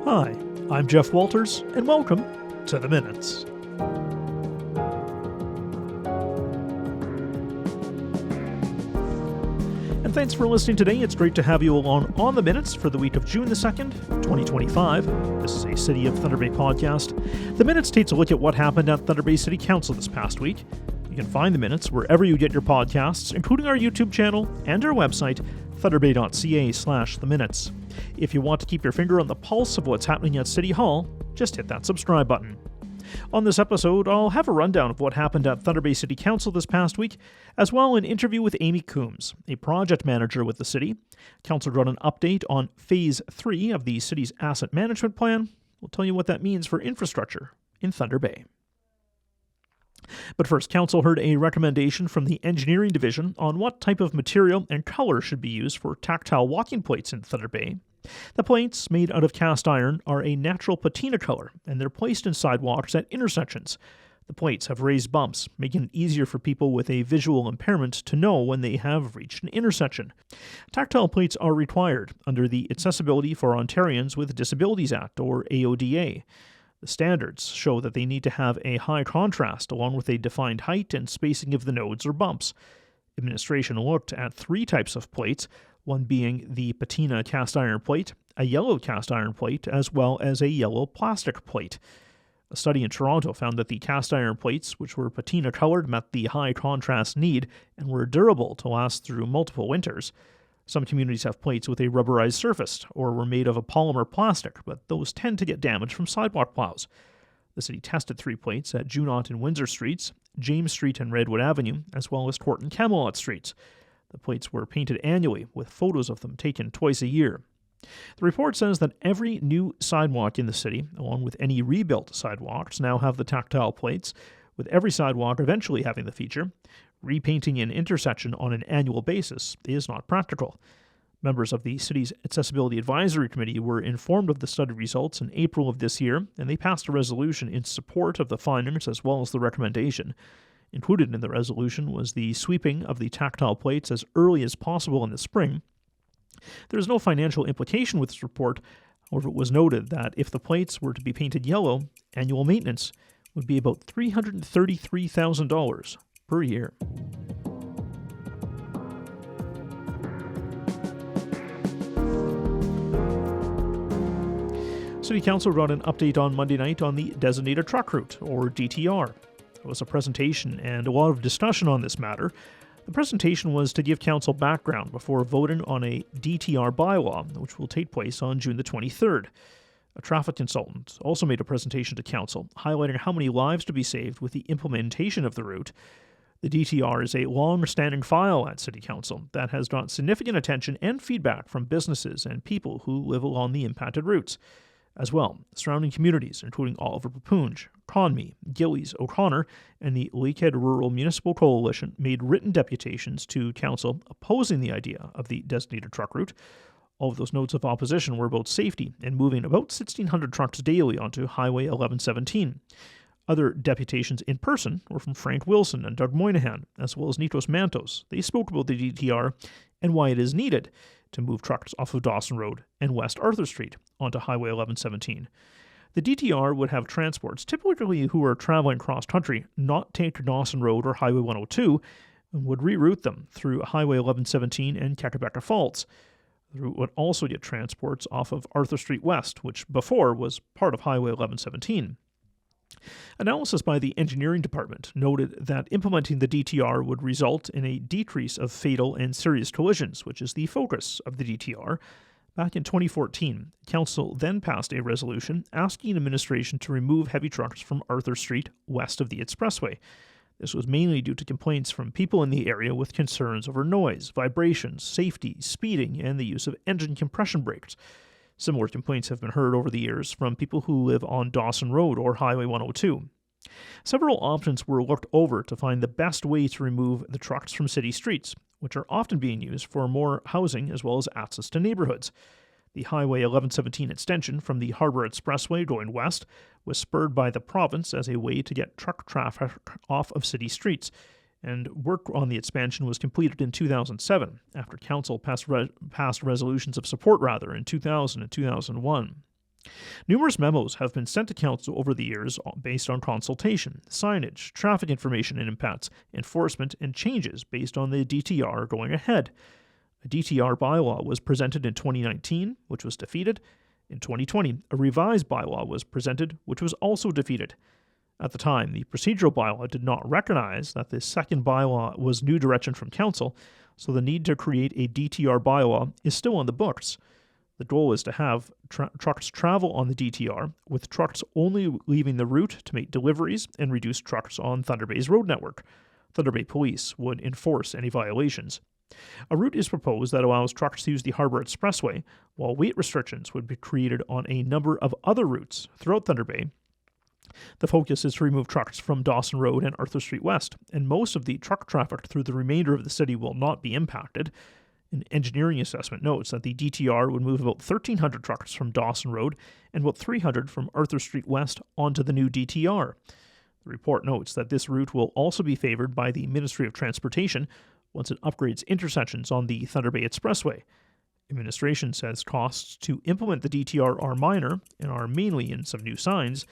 Hi, I'm Jeff Walters, and welcome to The Minutes. And thanks for listening today. It's great to have you along on The Minutes for the week of June the 2nd, 2025. This is a City of Thunder Bay podcast. The Minutes takes a look at what happened at Thunder Bay City Council this past week. You can find The Minutes wherever you get your podcasts, including our YouTube channel and our website, thunderbay.ca/theminutes. If you want to keep your finger on the pulse of what's happening at City Hall, just hit that subscribe button. On this episode, I'll have a rundown of what happened at Thunder Bay City Council this past week, as well as an interview with Amy Coomes, a project manager with the city. Council got an update on Phase 3 of the city's asset management plan. We'll tell you what that means for infrastructure in Thunder Bay. But first, Council heard a recommendation from the Engineering Division on what type of material and color should be used for tactile walking plates in Thunder Bay. The plates, made out of cast iron, are a natural patina color, and they're placed in sidewalks at intersections. The plates have raised bumps, making it easier for people with a visual impairment to know when they have reached an intersection. Tactile plates are required under the Accessibility for Ontarians with Disabilities Act, or AODA. The standards show that they need to have a high contrast along with a defined height and spacing of the nodes or bumps. Administration looked at 3 types of plates, one being the patina cast iron plate, a yellow cast iron plate, as well as a yellow plastic plate. A study in Toronto found that the cast iron plates, which were patina colored, met the high contrast need and were durable to last through multiple winters. Some communities have plates with a rubberized surface or were made of a polymer plastic, but those tend to get damaged from sidewalk plows. The city tested 3 plates at Junot and Windsor Streets, James Street and Redwood Avenue, as well as Court and Camelot Streets. The plates were painted annually, with photos of them taken twice a year. The report says that every new sidewalk in the city, along with any rebuilt sidewalks, now have the tactile plates, with every sidewalk eventually having the feature. Repainting an intersection on an annual basis is not practical. Members of the city's Accessibility Advisory Committee were informed of the study results in April of this year, and they passed a resolution in support of the findings as well as the recommendation. Included in the resolution was the sweeping of the tactile plates as early as possible in the spring. There is no financial implication with this report. However, it was noted that if the plates were to be painted yellow, annual maintenance would be about $333,000 per year. City Council got an update on Monday night on the Designated Truck Route, or DTR. There was a presentation and a lot of discussion on this matter. The presentation was to give Council background before voting on a DTR bylaw, which will take place on June the 23rd. A traffic consultant also made a presentation to Council, highlighting how many lives to be saved with the implementation of the route. The DTR is a long-standing file at City Council that has drawn significant attention and feedback from businesses and people who live along the impacted routes. As well, surrounding communities, including Oliver Papoonge, Conmee, Gillies, O'Connor, and the Lakehead Rural Municipal Coalition made written deputations to Council opposing the idea of the designated truck route. All of those notes of opposition were about safety and moving about 1,600 trucks daily onto Highway 1117. Other deputations in person were from Frank Wilson and Doug Moynihan, as well as Nikos Mantos. They spoke about the DTR and why it is needed to move trucks off of Dawson Road and West Arthur Street onto Highway 1117. The DTR would have transports, typically who are traveling cross-country, not take Dawson Road or Highway 102, and would reroute them through Highway 1117 and Kakabeka Falls. The route would also get transports off of Arthur Street West, which before was part of Highway 1117. Analysis by the Engineering Department noted that implementing the DTR would result in a decrease of fatal and serious collisions, which is the focus of the DTR. Back in 2014, Council then passed a resolution asking administration to remove heavy trucks from Arthur Street west of the expressway. This was mainly due to complaints from people in the area with concerns over noise, vibrations, safety, speeding, and the use of engine compression brakes. Similar complaints have been heard over the years from people who live on Dawson Road or Highway 102. Several options were looked over to find the best way to remove the trucks from city streets, which are often being used for more housing as well as access to neighborhoods. The Highway 1117 extension from the Harbour Expressway going west was spurred by the province as a way to get truck traffic off of city streets, and work on the expansion was completed in 2007 after Council passed resolutions of support in 2000 and 2001. Numerous memos have been sent to Council over the years based on consultation, signage, traffic information and impacts, enforcement, and changes based on the DTR going ahead. A DTR bylaw was presented in 2019, which was defeated. In 2020, a revised bylaw was presented, which was also defeated. At the time, the procedural bylaw did not recognize that the second bylaw was new direction from Council, so the need to create a DTR bylaw is still on the books. The goal is to have trucks travel on the DTR, with trucks only leaving the route to make deliveries and reduce trucks on Thunder Bay's road network. Thunder Bay Police would enforce any violations. A route is proposed that allows trucks to use the Harbour Expressway, while weight restrictions would be created on a number of other routes throughout Thunder Bay. The focus is to remove trucks from Dawson Road and Arthur Street West, and most of the truck traffic through the remainder of the city will not be impacted. An engineering assessment notes that the DTR would move about 1,300 trucks from Dawson Road and about 300 from Arthur Street West onto the new DTR. The report notes that this route will also be favoured by the Ministry of Transportation once it upgrades intersections on the Thunder Bay Expressway. Administration says costs to implement the DTR are minor and are mainly in some new signs.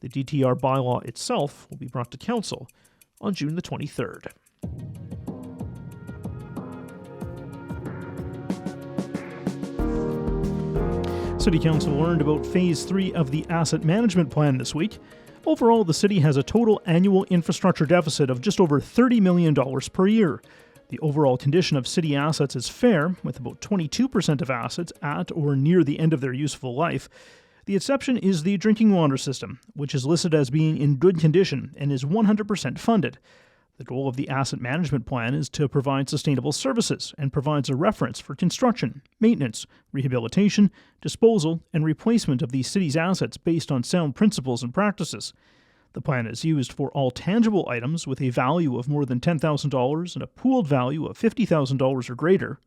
The DTR bylaw itself will be brought to Council on June the 23rd. City Council learned about Phase 3 of the Asset Management Plan this week. Overall, the city has a total annual infrastructure deficit of just over $30 million per year. The overall condition of city assets is fair, with about 22% of assets at or near the end of their useful life. The exception is the drinking water system, which is listed as being in good condition and is 100% funded. The goal of the Asset Management Plan is to provide sustainable services and provides a reference for construction, maintenance, rehabilitation, disposal, and replacement of the city's assets based on sound principles and practices. The plan is used for all tangible items with a value of more than $10,000 and a pooled value of $50,000 or greater.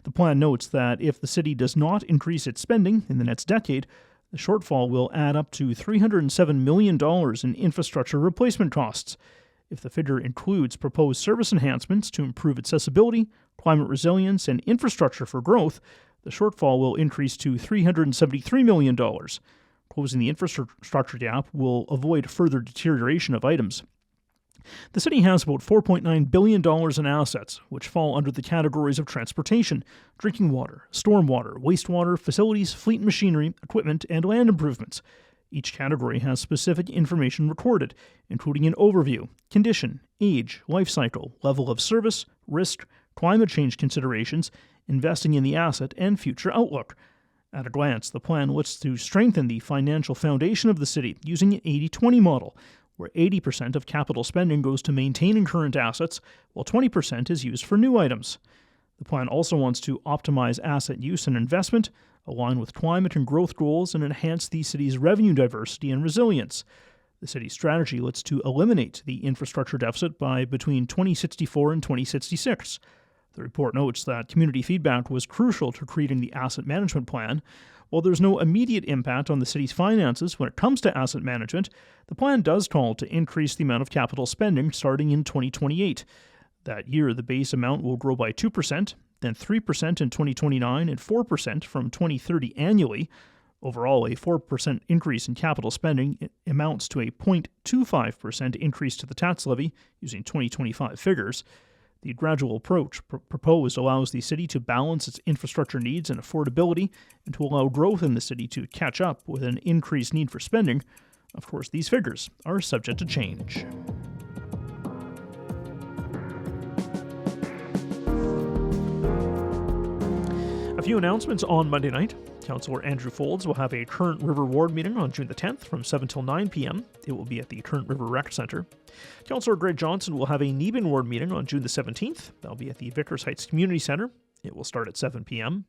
The plan notes that if the city does not increase its spending in the next decade, the shortfall will add up to $307 million in infrastructure replacement costs. If the figure includes proposed service enhancements to improve accessibility, climate resilience, and infrastructure for growth, the shortfall will increase to $373 million. Closing the infrastructure gap will avoid further deterioration of items. The city has about $4.9 billion in assets, which fall under the categories of transportation, drinking water, stormwater, wastewater, facilities, fleet machinery, equipment, and land improvements. Each category has specific information recorded, including an overview, condition, age, life cycle, level of service, risk, climate change considerations, investing in the asset, and future outlook. At a glance, the plan looks to strengthen the financial foundation of the city using an 80-20 model, where 80% of capital spending goes to maintaining current assets, while 20% is used for new items. The plan also wants to optimize asset use and investment, align with climate and growth goals, and enhance the city's revenue diversity and resilience. The city's strategy looks to eliminate the infrastructure deficit by between 2064 and 2066. The report notes that community feedback was crucial to creating the asset management plan. While there's no immediate impact on the city's finances when it comes to asset management, the plan does call to increase the amount of capital spending starting in 2028. That year, the base amount will grow by 2%, then 3% in 2029 and 4% from 2030 annually. Overall, a 4% increase in capital spending amounts to a 0.25% increase to the tax levy using 2025 figures. The gradual approach proposed allows the city to balance its infrastructure needs and affordability and to allow growth in the city to catch up with an increased need for spending. Of course, these figures are subject to change. A few announcements on Monday night. Councillor Andrew Folds will have a Current River Ward meeting on June the 10th from 7 till 9 p.m. It will be at the Current River Rec Centre. Councillor Greg Johnson will have a Neeben Ward meeting on June the 17th. That'll be at the Vickers Heights Community Centre. It will start at 7 p.m.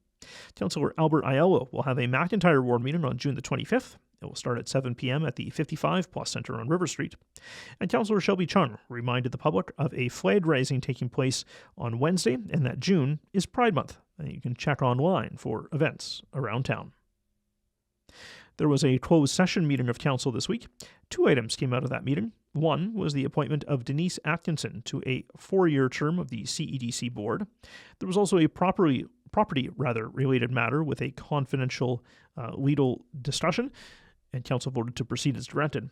Councillor Albert Aiello will have a McIntyre Ward meeting on June the 25th. It will start at 7 p.m. at the 55 Plus Centre on River Street. And Councillor Shelby Chung reminded the public of a flag raising taking place on Wednesday, and that June is Pride Month. And you can check online for events around town. There was a closed session meeting of council this week. 2 items came out of that meeting. One was the appointment of Denise Atkinson to a 4-year term of the CEDC board. There was also a property related matter with a confidential legal discussion, and Council voted to proceed as directed.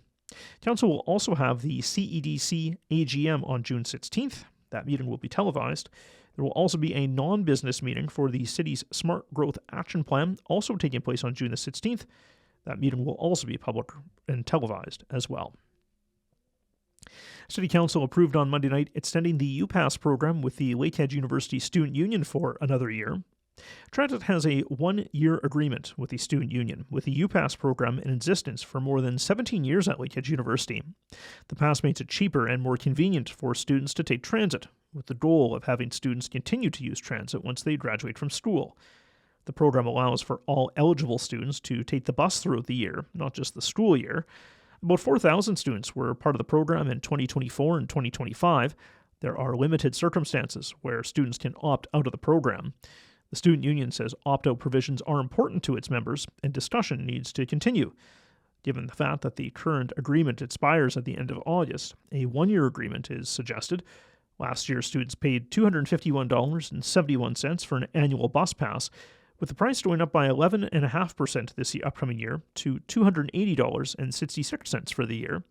Council will also have the CEDC AGM on June 16th. That meeting will be televised. There will also be a non-business meeting for the city's Smart Growth Action Plan, also taking place on June the 16th. That meeting will also be public and televised as well. City Council approved on Monday night extending the UPass program with the Lakehead University Student Union for another year. Transit has a one-year agreement with the Student Union, with the UPass program in existence for more than 17 years at Lakehead University. The pass makes it cheaper and more convenient for students to take transit, with the goal of having students continue to use transit once they graduate from school. The program allows for all eligible students to take the bus throughout the year, not just the school year. About 4,000 students were part of the program in 2024 and 2025. There are limited circumstances where students can opt out of the program. The Student Union says opt-out provisions are important to its members, and discussion needs to continue. Given the fact that the current agreement expires at the end of August, a one-year agreement is suggested. Last year, students paid $251.71 for an annual bus pass, with the price going up by 11.5% this upcoming year to $280.66 for the year.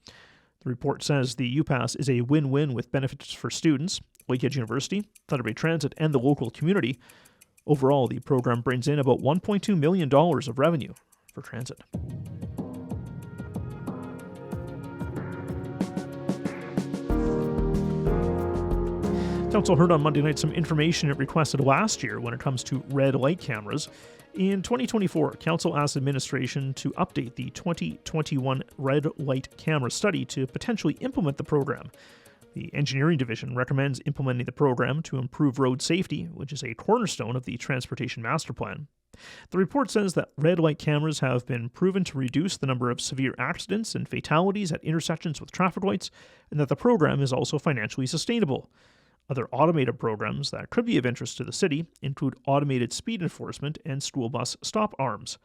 The report says the UPass is a win-win with benefits for students, Lakehead University, Thunder Bay Transit, and the local community. Overall, the program brings in about $1.2 million of revenue for transit. Council heard on Monday night some information it requested last year when it comes to red light cameras. In 2024, Council asked administration to update the 2021 red light camera study to potentially implement the program. The Engineering Division recommends implementing the program to improve road safety, which is a cornerstone of the Transportation Master Plan. The report says that red light cameras have been proven to reduce the number of severe accidents and fatalities at intersections with traffic lights, and that the program is also financially sustainable. Other automated programs that could be of interest to the city include automated speed enforcement and school bus stop arms.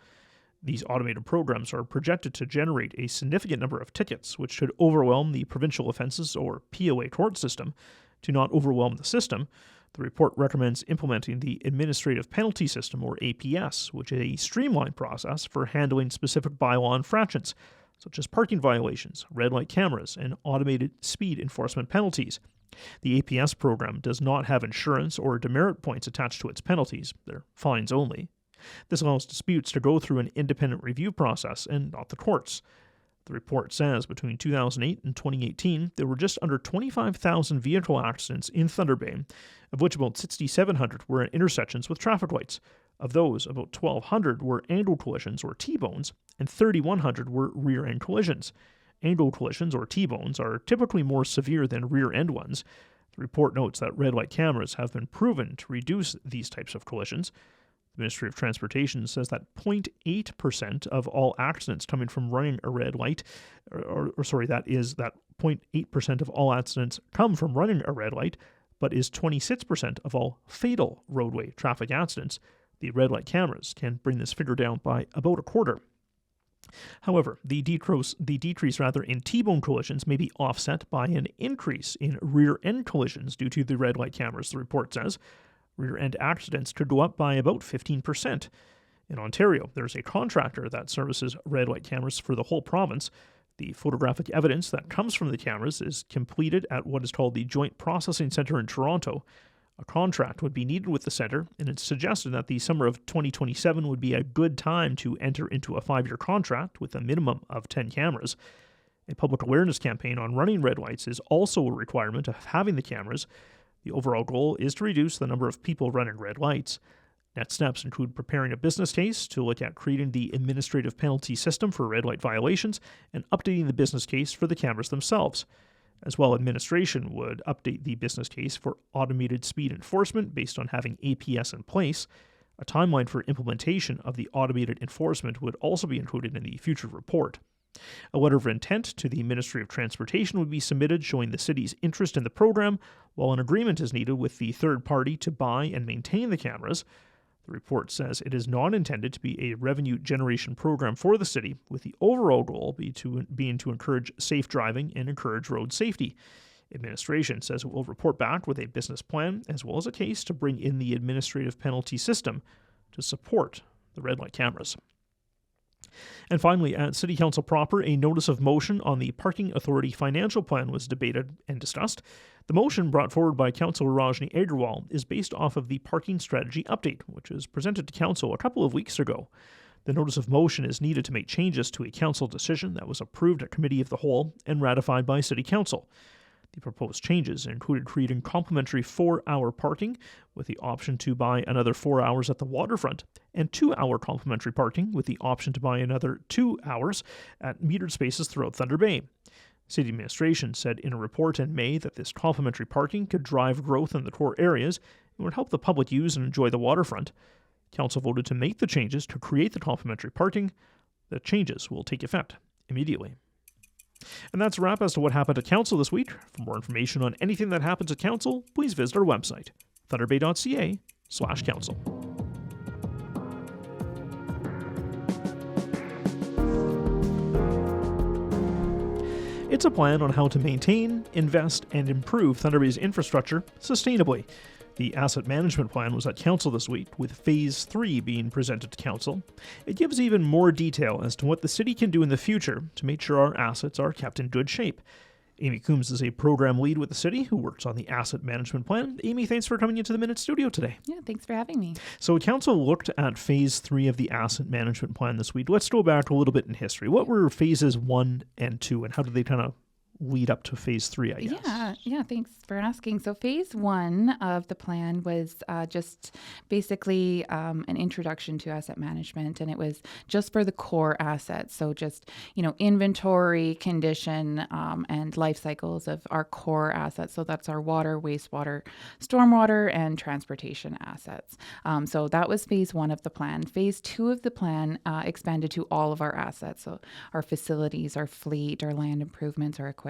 These automated programs are projected to generate a significant number of tickets, which should overwhelm the provincial offences or POA court system. To not overwhelm the system, the report recommends implementing the Administrative Penalty System, or APS, which is a streamlined process for handling specific bylaw infractions, such as parking violations, red light cameras, and automated speed enforcement penalties. The APS program does not have insurance or demerit points attached to its penalties. They're fines only. This allows disputes to go through an independent review process and not the courts. The report says between 2008 and 2018, there were just under 25,000 vehicle accidents in Thunder Bay, of which about 6,700 were at intersections with traffic lights. Of those, about 1,200 were angle collisions or T-bones, and 3,100 were rear-end collisions. Angle collisions or T-bones are typically more severe than rear-end ones. The report notes that red light cameras have been proven to reduce these types of collisions. The Ministry of Transportation says that 0.8% of all accidents coming from running a red light, that 0.8% of all accidents come from running a red light, but is 26% of all fatal roadway traffic accidents. The red light cameras can bring this figure down by about a quarter. However, the decrease in T-bone collisions may be offset by an increase in rear-end collisions due to the red light cameras, the report says. Rear-end accidents could go up by about 15%. In Ontario, there's a contractor that services red light cameras for the whole province. The photographic evidence that comes from the cameras is completed at what is called the Joint Processing Centre in Toronto. A contract would be needed with the centre, and it's suggested that the summer of 2027 would be a good time to enter into a 5-year contract with a minimum of 10 cameras. A public awareness campaign on running red lights is also a requirement of having the cameras. The overall goal is to reduce the number of people running red lights. Next steps include preparing a business case to look at creating the administrative penalty system for red light violations and updating the business case for the cameras themselves. As well, administration would update the business case for automated speed enforcement based on having APS in place. A timeline for implementation of the automated enforcement would also be included in the future report. A letter of intent to the Ministry of Transportation would be submitted showing the city's interest in the program, while an agreement is needed with the third party to buy and maintain the cameras. The report says it is not intended to be a revenue generation program for the city, with the overall goal being to encourage safe driving and encourage road safety. Administration says it will report back with a business plan as well as a case to bring in the administrative penalty system to support the red light cameras. And finally, at City Council proper, a notice of motion on the Parking Authority financial plan was debated and discussed. The motion brought forward by Councillor Rajni Agrawal is based off of the parking strategy update, which was presented to Council a couple of weeks ago. The notice of motion is needed to make changes to a Council decision that was approved at Committee of the Whole and ratified by City Council. The proposed changes included creating complimentary 4-hour parking with the option to buy another 4 hours at the waterfront and 2-hour complimentary parking with the option to buy another 2 hours at metered spaces throughout Thunder Bay. City administration said in a report in May that this complimentary parking could drive growth in the core areas and would help the public use and enjoy the waterfront. Council voted to make the changes to create the complimentary parking. The changes will take effect immediately. And that's a wrap as to what happened at Council this week. For more information on anything that happens at Council, please visit our website, thunderbay.ca/council. It's a plan on how to maintain, invest, and improve Thunder Bay's infrastructure sustainably. The asset management plan was at Council this week, with Phase 3 being presented to Council. It gives even more detail as to what the city can do in the future to make sure our assets are kept in good shape. Amy Coomes is a program lead with the city who works on the asset management plan. Amy, thanks for coming into the Minute Studio today. Yeah, thanks for having me. So Council looked at Phase 3 of the asset management plan this week. Let's go back a little bit in history. What were Phases 1 and 2, and how did they kind of lead up to Phase 3, I guess? Yeah, thanks for asking. So Phase 1 of the plan was just basically an introduction to asset management, and it was just for the core assets. So just, inventory, condition, and life cycles of our core assets. So that's our water, wastewater, stormwater, and transportation assets. So that was Phase 1 of the plan. Phase 2 of the plan expanded to all of our assets. So our facilities, our fleet, our land improvements, our equipment,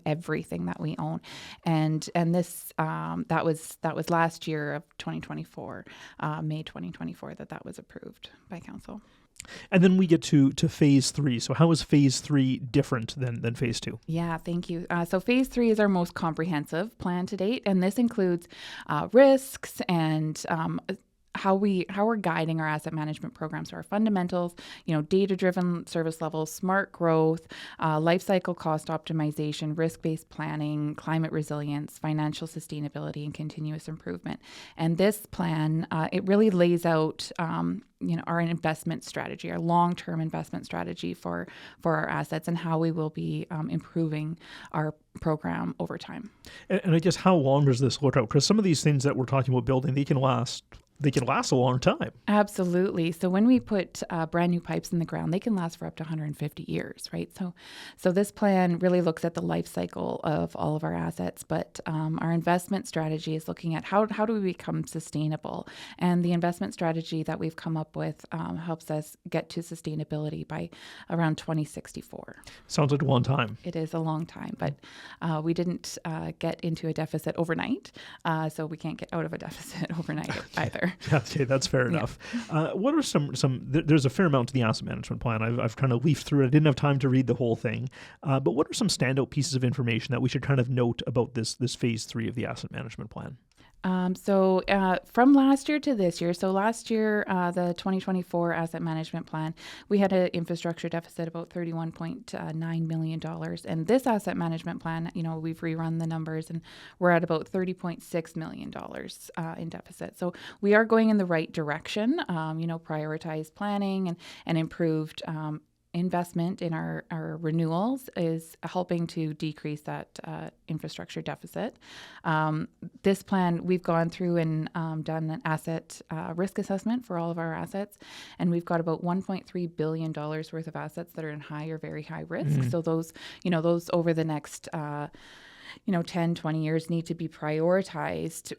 everything that we own, and this that was last year of 2024, May 2024, that was approved by Council. And then we get to Phase 3. So how is Phase 3 different than Phase 2? Yeah, thank you. So Phase 3 is our most comprehensive plan to date, and this includes risks and how we're guiding our asset management programs, so our fundamentals, data-driven service levels, smart growth, life cycle cost optimization, risk-based planning, climate resilience, financial sustainability, and continuous improvement. And this plan, it really lays out our investment strategy, our long-term investment strategy for our assets, and how we will be improving our program over time. And I guess how long does this look out? Because some of these things that we're talking about building, they can last a long time. Absolutely. So when we put brand new pipes in the ground, they can last for up to 150 years, right? So this plan really looks at the life cycle of all of our assets, but our investment strategy is looking at how do we become sustainable? And the investment strategy that we've come up with helps us get to sustainability by around 2064. Sounds like a long time. It is a long time, but we didn't get into a deficit overnight, so we can't get out of a deficit overnight either. Okay, that's fair enough. What are some? There's a fair amount to the asset management plan. I've kind of leafed through it. I didn't have time to read the whole thing. But what are some standout pieces of information that we should kind of note about this Phase 3 of the asset management plan? So from last year to this year, so last year, the 2024 asset management plan, we had an infrastructure deficit about $31.9 million. And this asset management plan, we've rerun the numbers and we're at about $30.6 million in deficit. So we are going in the right direction, prioritized planning and improved investment in our renewals is helping to decrease that infrastructure deficit. This plan, we've gone through and done an asset risk assessment for all of our assets, and we've got about $1.3 billion worth of assets that are in high or very high risk. Mm-hmm. So those over the next 10, 20 years need to be prioritized,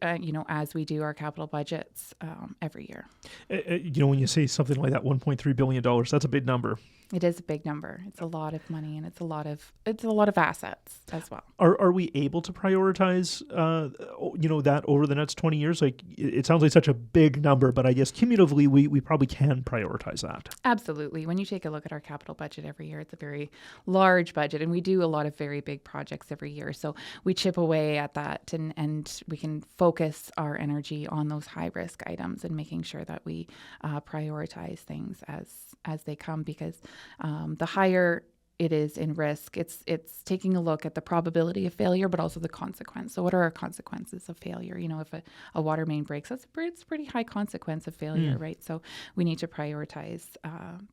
as we do our capital budgets every year. When you say something like that, $1.3 billion, that's a big number. It is a big number. It's a lot of money, and it's a lot of assets as well. Are we able to prioritize, that over the next 20 years? Like, it sounds like such a big number, but I guess cumulatively we probably can prioritize that. Absolutely. When you take a look at our capital budget every year, it's a very large budget, and we do a lot of very big projects every year. So we chip away at that, and we can focus our energy on those high risk items and making sure that we prioritize things as they come, because the higher it is in risk, it's taking a look at the probability of failure, but also the consequence. So what are our consequences of failure? If a water main breaks, it's a pretty high consequence of failure, right? So we need to prioritize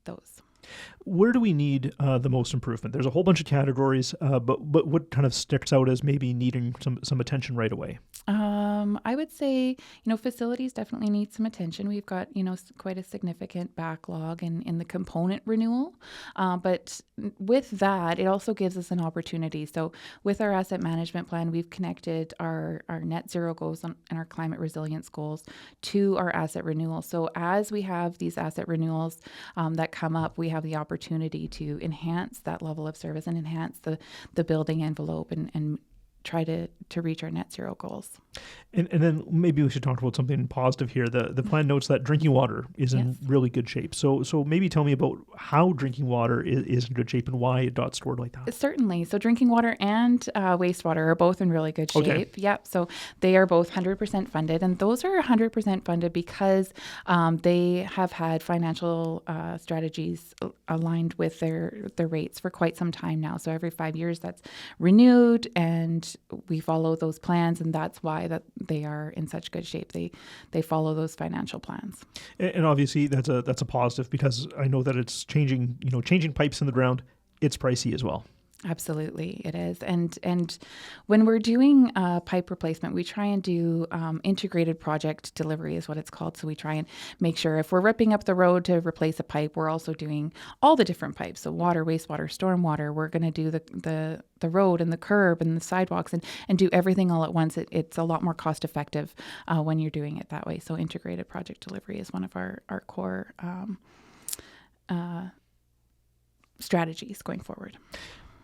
those. Where do we need the most improvement? There's a whole bunch of categories, but what kind of sticks out as maybe needing some attention right away? I would say, facilities definitely need some attention. We've got, quite a significant backlog in the component renewal. But with that, it also gives us an opportunity. So with our asset management plan, we've connected our net zero goals and our climate resilience goals to our asset renewal. So as we have these asset renewals that come up, we have the opportunity to enhance that level of service and enhance the building envelope and try to reach our net zero goals. And then maybe we should talk about something positive here. The plan notes that drinking water is in really good shape. So maybe tell me about how drinking water is in good shape and why it got stored like that. Certainly. So drinking water and wastewater are both in really good shape. Okay. Yep. So they are both 100% funded, and those are 100% funded because they have had financial strategies aligned with their rates for quite some time now. So every 5 years that's renewed, and we follow those plans, and that's why that they are in such good shape. They follow those financial plans. And obviously that's a positive, because I know that it's changing pipes in the ground. It's pricey as well. Absolutely, it is. And when we're doing pipe replacement, we try and do integrated project delivery is what it's called. So we try and make sure if we're ripping up the road to replace a pipe, we're also doing all the different pipes. So water, wastewater, stormwater. We're going to do the road and the curb and the sidewalks and do everything all at once. It's a lot more cost effective when you're doing it that way. So integrated project delivery is one of our core strategies going forward.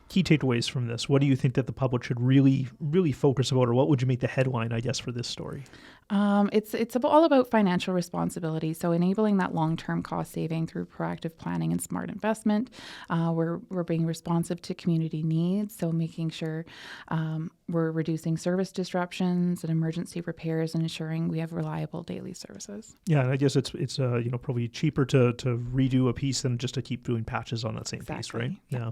Key takeaways from this. What do you think that the public should really, really focus about, or what would you make the headline, I guess, for this story? It's all about financial responsibility. So enabling that long-term cost saving through proactive planning and smart investment. We're being responsive to community needs. So making sure we're reducing service disruptions and emergency repairs and ensuring we have reliable daily services. Yeah, and I guess it's probably cheaper to redo a piece than just to keep doing patches on that same piece, right? Yeah.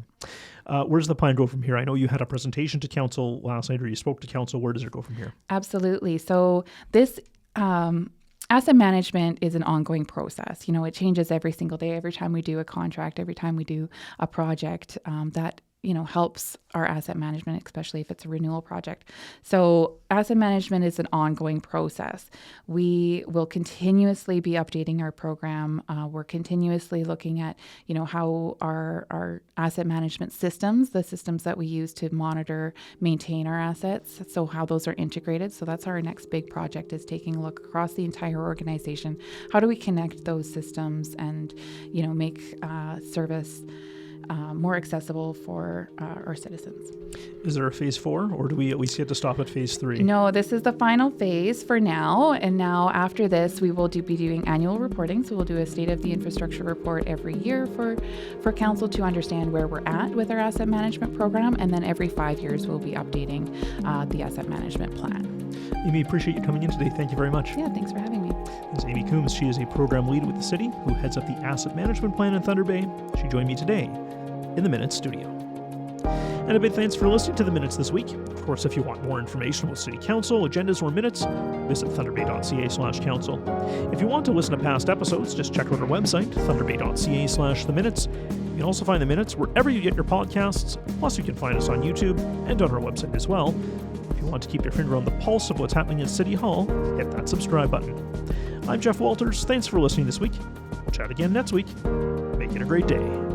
Where's the plan go from here? I know you had a presentation to council last night, or you spoke to council. Where does it go from here? Absolutely. So this asset management is an ongoing process. It changes every single day. Every time we do a contract, every time we do a project, that helps our asset management, especially if it's a renewal project. So asset management is an ongoing process. We will continuously be updating our program. We're continuously looking at, how our asset management systems, the systems that we use to monitor, maintain our assets, so how those are integrated. So that's our next big project, is taking a look across the entire organization. How do we connect those systems and, make service more accessible for our citizens. Is there a phase 4, or do we at least get to stop at phase 3? No, this is the final phase for now. And now after this, we will be doing annual reporting. So we'll do a state of the infrastructure report every year for council to understand where we're at with our asset management program. And then every 5 years, we'll be updating the asset management plan. Amy, appreciate you coming in today. Thank you very much. Yeah, thanks for having me. This is Amy Coomes. She is a program lead with the city who heads up the asset management plan in Thunder Bay. She joined me today in the Minutes studio. And a big thanks for listening to the Minutes this week. Of course, if you want more information about City Council, agendas, or minutes, visit thunderbay.ca/council. If you want to listen to past episodes, just check out our website, thunderbay.ca/theminutes. You can also find the Minutes wherever you get your podcasts, plus you can find us on YouTube and on our website as well. If you want to keep your finger on the pulse of what's happening at City Hall, hit that subscribe button. I'm Jeff Walters. Thanks for listening this week. We'll chat again next week. Make it a great day.